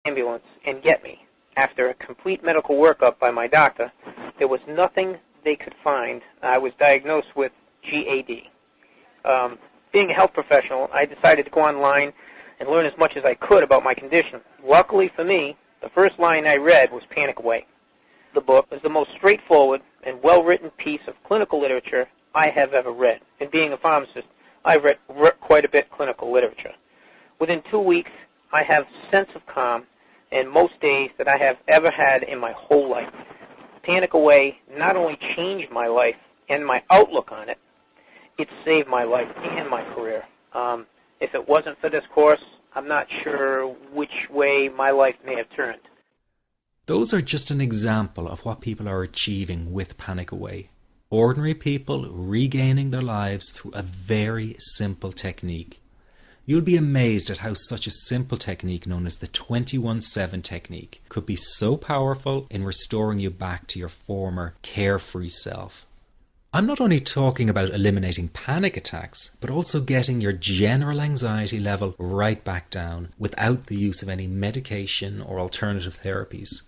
ambulance and get me. After a complete medical workup by my doctor, there was nothing they could find. I was diagnosed with GAD. Being a health professional, I decided to go online and learn as much as I could about my condition. Luckily for me, the first line I read was Panic Away. The book is the most straightforward and well-written piece of clinical literature I have ever read. And being a pharmacist, I've read quite a bit of clinical literature. Within 2 weeks, I have a sense of calm in most days that I have ever had in my whole life. Panic Away not only changed my life and my outlook on it, it saved my life and my career. If it wasn't for this course, I'm not sure which way my life may have turned. Those are just an example of what people are achieving with Panic Away. Ordinary people regaining their lives through a very simple technique. You'll be amazed at how such a simple technique known as the 21-7 technique could be so powerful in restoring you back to your former carefree self. I'm not only talking about eliminating panic attacks, but also getting your general anxiety level right back down without the use of any medication or alternative therapies.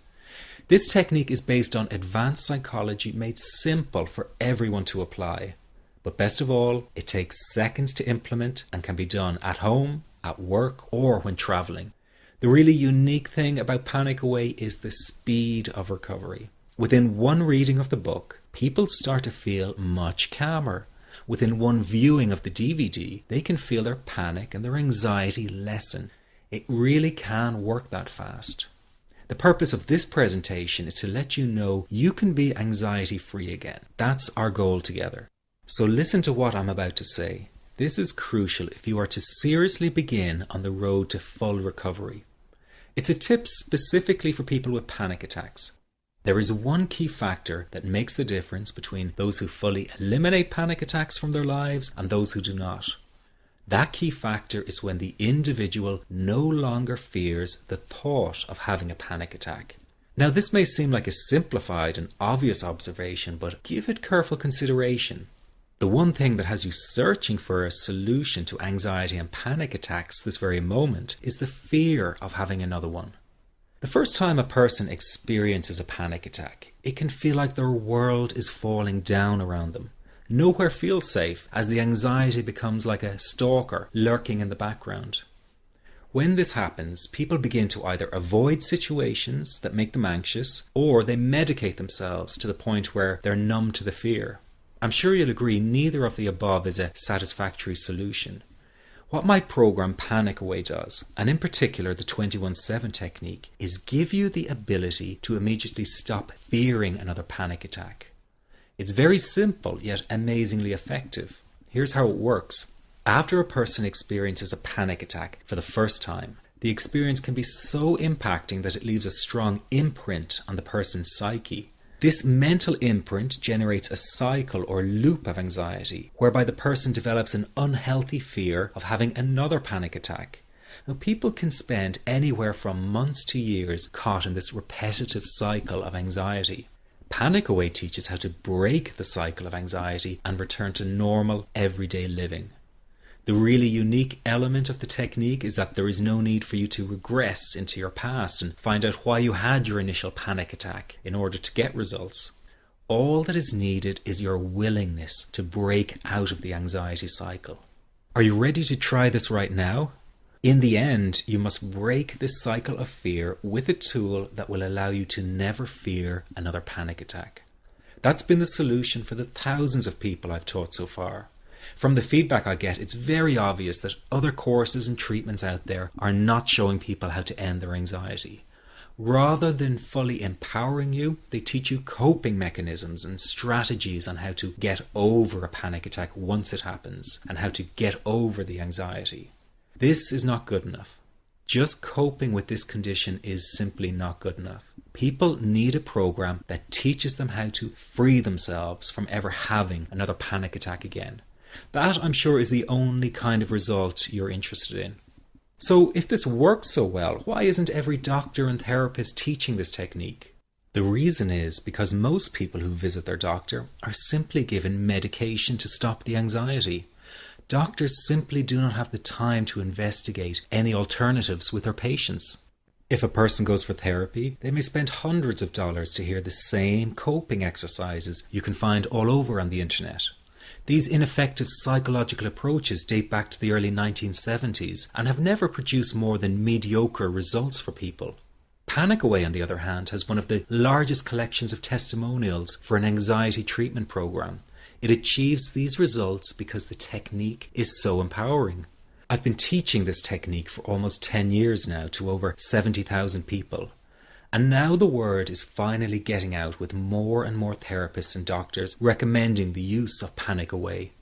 This technique is based on advanced psychology made simple for everyone to apply. But best of all, it takes seconds to implement and can be done at home, at work, or when traveling. The really unique thing about Panic Away is the speed of recovery. Within one reading of the book, people start to feel much calmer. Within one viewing of the DVD, they can feel their panic and their anxiety lessen. It really can work that fast. The purpose of this presentation is to let you know you can be anxiety-free again. That's our goal together. So listen to what I'm about to say. This is crucial if you are to seriously begin on the road to full recovery. It's a tip specifically for people with panic attacks. There is one key factor that makes the difference between those who fully eliminate panic attacks from their lives and those who do not. That key factor is when the individual no longer fears the thought of having a panic attack. Now, this may seem like a simplified and obvious observation, but give it careful consideration. The one thing that has you searching for a solution to anxiety and panic attacks this very moment is the fear of having another one. The first time a person experiences a panic attack, it can feel like their world is falling down around them. Nowhere feels safe as the anxiety becomes like a stalker lurking in the background. When this happens, people begin to either avoid situations that make them anxious, or they medicate themselves to the point where they're numb to the fear. I'm sure you'll agree neither of the above is a satisfactory solution. What my program Panic Away does, and in particular the 21-7 technique, is give you the ability to immediately stop fearing another panic attack. It's very simple yet amazingly effective. Here's how it works. After a person experiences a panic attack for the first time, the experience can be so impacting that it leaves a strong imprint on the person's psyche. This mental imprint generates a cycle or loop of anxiety, whereby the person develops an unhealthy fear of having another panic attack. Now, people can spend anywhere from months to years caught in this repetitive cycle of anxiety. Panic Away teaches how to break the cycle of anxiety and return to normal, everyday living. The really unique element of the technique is that there is no need for you to regress into your past and find out why you had your initial panic attack in order to get results. All that is needed is your willingness to break out of the anxiety cycle. Are you ready to try this right now? In the end, you must break this cycle of fear with a tool that will allow you to never fear another panic attack. That's been the solution for the thousands of people I've taught so far. From the feedback I get, it's very obvious that other courses and treatments out there are not showing people how to end their anxiety. Rather than fully empowering you, they teach you coping mechanisms and strategies on how to get over a panic attack once it happens and how to get over the anxiety. This is not good enough. Just coping with this condition is simply not good enough. People need a program that teaches them how to free themselves from ever having another panic attack again. That, I'm sure, is the only kind of result you're interested in. So if this works so well, why isn't every doctor and therapist teaching this technique? The reason is because most people who visit their doctor are simply given medication to stop the anxiety. Doctors simply do not have the time to investigate any alternatives with their patients. If a person goes for therapy, they may spend hundreds of dollars to hear the same coping exercises you can find all over on the internet. These ineffective psychological approaches date back to the early 1970s and have never produced more than mediocre results for people. Panic Away, on the other hand, has one of the largest collections of testimonials for an anxiety treatment program. It achieves these results because the technique is so empowering. I've been teaching this technique for almost 10 years now to over 70,000 people. And now the word is finally getting out with more and more therapists and doctors recommending the use of Panic Away.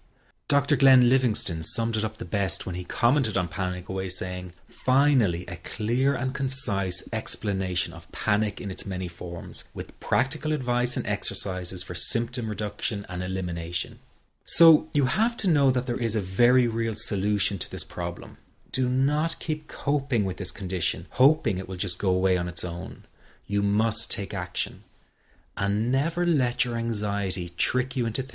Dr. Glenn Livingston summed it up the best when he commented on Panic Away saying, "Finally, a clear and concise explanation of panic in its many forms, with practical advice and exercises for symptom reduction and elimination." So you have to know that there is a very real solution to this problem. Do not keep coping with this condition, hoping it will just go away on its own. You must take action. And never let your anxiety trick you into